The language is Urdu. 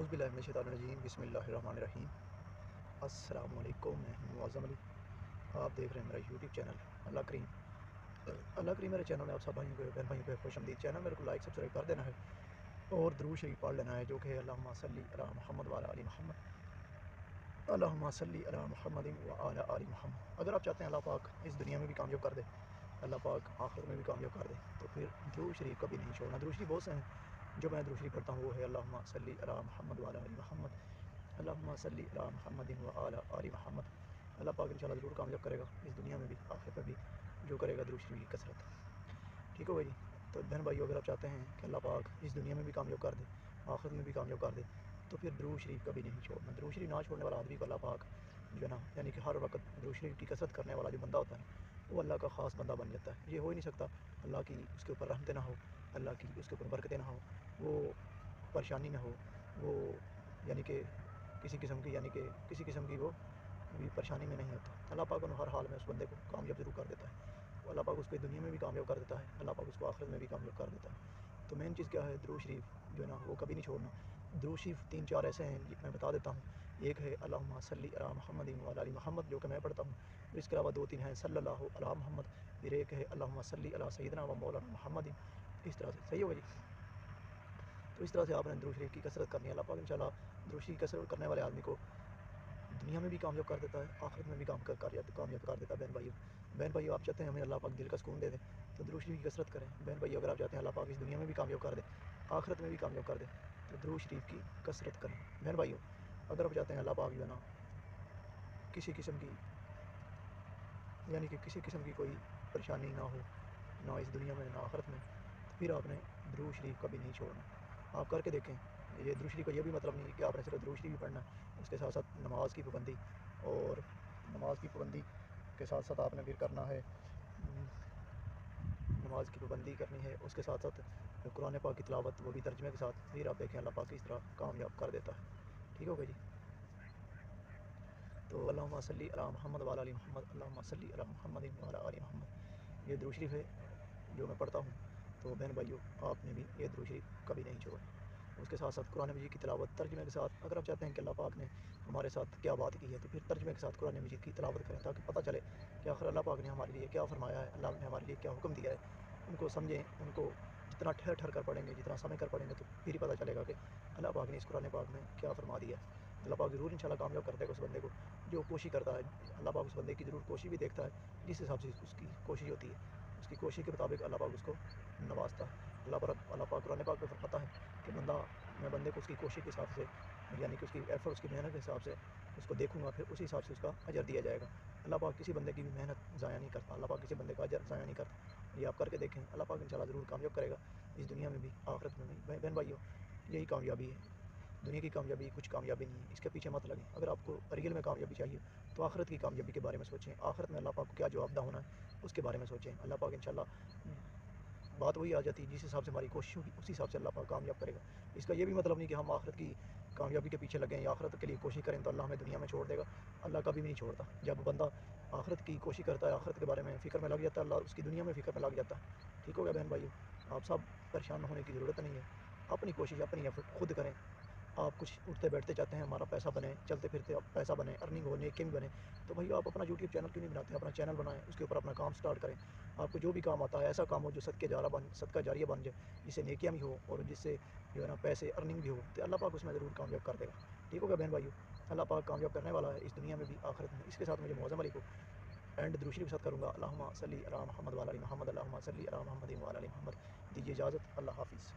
اعوذ باللہ من الشیطان الرجیم، بسم اللہ الرحمن الرحیم۔ السلام علیکم، میں ہوں معظم علی۔ آپ دیکھ رہے ہیں میرا یوٹیوب چینل اللہ کریم میرے چینل میں آپ سب بھائیوں کو بہن بھائیوں کو خوش آمدید۔ چینل میرے کو لائک سبسکرائب کر دینا ہے اور درود شریف پڑھ لینا ہے، جو کہ اللہم صلی علی محمد وعلی آل محمد، اللہم صلی علی محمد وعلی آل محمد۔ اگر آپ چاہتے ہیں اللہ پاک اس دنیا میں بھی کامیاب کر دے، اللہ پاک آخرت میں بھی کامیاب کر دے، تو پھر درود شریف کبھی نہیں چھوڑنا۔ درود شریف بہت سے ہیں، جو میں درود شریف پڑھتا ہوں وہ ہے اللہم صلی علی محمد وعلی آل محمد، اللہم صلی علی محمد وعلی آل محمد۔ اللہ پاک انشاءاللہ ضرور کامیاب کرے گا اس دنیا میں بھی آخرت میں بھی، جو کرے گا درود شریف کی کثرت۔ ٹھیک ہو گئی جی؟ تو بہن بھائیو، اگر آپ چاہتے ہیں کہ اللہ پاک اس دنیا میں بھی کامیاب کر دے، آخرت میں بھی کامیاب کر دے، تو پھر درود شریف کبھی نہیں چھوڑنا۔ درود شریف نہ چھوڑنے والا آدمی کو اللہ پاک جو ہے نا، یعنی کہ ہر وقت درود شریف کی کثرت کرنے والا جو بندہ ہوتا ہے، وہ اللہ کا خاص بندہ بن جاتا ہے۔ یہ ہو ہی نہیں سکتا اللہ کی اس کے اوپر رحمتیں نہ ہو، اللہ کی اس کے اوپر برکتیں نہ ہو، وہ پریشانی میں ہو، وہ یعنی کہ کسی قسم کی وہ بھی پریشانی میں نہیں ہوتا۔ اللہ پاک انہوں ہر حال میں اس بندے کو کامیاب ضرور کر دیتا ہے۔ اللہ پاک اس کو دنیا میں بھی کامیاب کر دیتا ہے، اللہ پاک اس کو آخرت میں بھی کامیاب کر دیتا ہے۔ تو مین چیز کیا ہے؟ درود شریف جو ہے نا، وہ کبھی نہیں چھوڑنا۔ درود شریف 3-4 ایسے ہیں میں بتا دیتا ہوں۔ ایک ہے اللہم صلی علی محمد وعلی آل محمد، جو کہ میں پڑھتا ہوں، پھر اس کے علاوہ 2-3 ہیں صلی اللہ علی محمد، پھر ایک ہے اللہم صلی علی سیدنا و مولانا محمد۔ اس طرح سے صحیح ہوگا جی؟ تو اس طرح سے آپ نے درود شریف کی کثرت کرنی ہے۔ اللہ پاک انشاءاللہ درود شریف کی کثرت کرنے والے آدمی کو دنیا میں بھی کامیاب کر دیتا ہے، آخرت میں بھی کامیاب کر دیتا ہے۔ بہن بھائیو، آپ چاہتے ہیں ہمیں اللہ پاک دل کا سکون دے دے، تو درود شریف کی کثرت کریں۔ بہن بھائیو، اگر آپ چاہتے ہیں اللہ پاک اس دنیا میں بھی کامیاب کر دے، آخرت میں بھی کامیاب کر دے، تو درود شریف کی کثرت کریں۔ بہن بھائیو، اگر آپ چاہتے ہیں اللہ پاک جو ہے نا کسی قسم کی یعنی کہ کسی قسم کی کوئی پریشانی نہ ہو، نہ اس دنیا میں نہ آخرت میں، تو پھر آپ نے درود شریف کبھی نہیں چھوڑنا۔ آپ کر کے دیکھیں۔ یہ درود شریف کا یہ بھی مطلب نہیں ہے کہ آپ نے صرف درود شریف ہی پڑھنا ہے، اس کے ساتھ ساتھ نماز کی پابندی، اور نماز کی پابندی کے ساتھ ساتھ آپ نے پھر کرنا ہے نماز کی پابندی کرنی ہے، اس کے ساتھ ساتھ قرآن پاک کی تلاوت، وہ بھی ترجمے کے ساتھ۔ پھر آپ دیکھیں اللہ پاک کس طرح کامیاب کر دیتا ہے۔ ٹھیک ہوگا جی؟ تو اللہم صلی علی محمد وعلی آل محمد، اللہم صلی علی محمد وعلی آل محمد، یہ درود شریف ہے جو میں پڑھتا ہوں۔ تو بہن بھائیو، آپ نے بھی یہ درود شریف کبھی نہیں چھوڑنا۔ اس کے ساتھ ساتھ قرآن مجید کی تلاوت ترجمے کے ساتھ۔ اگر آپ چاہتے ہیں کہ اللہ پاک نے ہمارے ساتھ کیا بات کی ہے، تو پھر ترجمے کے ساتھ قرآن مجید کی تلاوت کریں، تاکہ پتہ چلے کہ آخر اللہ پاک نے ہمارے لیے کیا فرمایا ہے، اللہ نے ہمارے لیے کیا حکم دیا ہے۔ ان کو سمجھیں، ان کو جتنا ٹھہر کر پڑھیں گے، جتنا سمجھ کر پڑھیں گے، تو پھر ہی پتہ چلے گا کہ اللہ پاک نے اس قرآن پاک میں کیا فرما دیا ہے۔ اللہ پاک ضرور انشاءاللہ کامیاب کر دے گا اس بندے کو جو کوشش کرتا ہے۔ اللہ پاک اس بندے کی ضرور کوشش بھی دیکھتا ہے، جس حساب سے اس کی کوشش ہوتی ہے، اس کی کوشش کے مطابق اللہ پاک اس کو نوازتا ہے۔ اللہ پاک قرآن پاک میں فرماتا ہے کہ میں بندے کو اس کی کوشش کے حساب سے، یعنی کہ اس کی ایفرٹ، اس کی محنت کے حساب سے اس کو دیکھوں گا، پھر اسی حساب سے اس کا اجر دیا جائے گا۔ اللہ پاک کسی بندے کی بھی محنت ضائع نہیں کرتا، اللہ پاک کسی بندے کا اجر ضائع نہیں کرتا۔ یہ آپ کر کے دیکھیں، اللہ پاک انشاءاللہ ضرور کامیاب کرے گا اس دنیا میں بھی آخرت میں بھی۔ بہن بھائیو، یہی کامیابی ہے۔ دنیا کی کامیابی کچھ کامیابی نہیں ہے، اس کے پیچھے مت لگیں۔ اگر آپ کو ریئل میں کامیابی چاہیے، تو آخرت کی کامیابی کے بارے میں سوچیں، آخرت میں اللہ پاک کو کیا جواب دہ ہونا ہے اس کے بارے میں سوچیں۔ اللہ پاک انشاءاللہ بات وہی آ جاتی ہے جس حساب سے ہماری کوشش ہوگی، اسی حساب سے اللہ پاک کامیاب کرے گا۔ اس کا یہ بھی مطلب نہیں کہ ہم آخرت کی کامیابی کے پیچھے لگیں یا آخرت کے لیے کوشش کریں تو اللہ ہمیں دنیا میں چھوڑ دے گا۔ اللہ کبھی بھی نہیں چھوڑتا۔ جب بندہ آخرت کی کوشش کرتا ہے، آخرت کے بارے میں فکر میں لگ جاتا ہے، اللہ اس کی دنیا میں فکر میں لگ جاتا ہے۔ ٹھیک ہو گیا بہن بھائیو؟ آپ سب پریشان ہونے کی ضرورت نہیں ہے۔ اپنی کوشش، اپنی ایفرٹ خود کریں۔ آپ کچھ اٹھتے بیٹھتے چاہتے ہیں ہمارا پیسہ بنے، چلتے پھرتے پیسہ بنے، ارننگ ہو، نیکی میں بنے، تو بھائی آپ اپنا یوٹیوب چینل کیوں نہیں بناتے؟ اپنا چینل بنائیں، اس کے اوپر اپنا کام سٹارٹ کریں۔ آپ کو جو بھی کام آتا ہے، ایسا کام ہو جو صدقہ جاریہ بن جائے، جس سے نیکیاں بھی ہو اور جس سے جو ہے نا پیسے ارننگ بھی ہو، تو اللہ پاک اس میں ضرور کامیاب کر دے گا۔ ٹھیک ہوگا بہن بھائیو؟ اللہ پاک کامیاب کرنے والا ہے اس دنیا میں بھی آخرت میں۔ اس کے ساتھ مجھے معظم علی کو اینڈ درود شریف کے ساتھ کروں گا، اللہم صلی علی محمد وعلی آل محمد، اللہم صلی علی محمد وعلی آل محمد۔ دیجیے اجازت، اللہ حافظ۔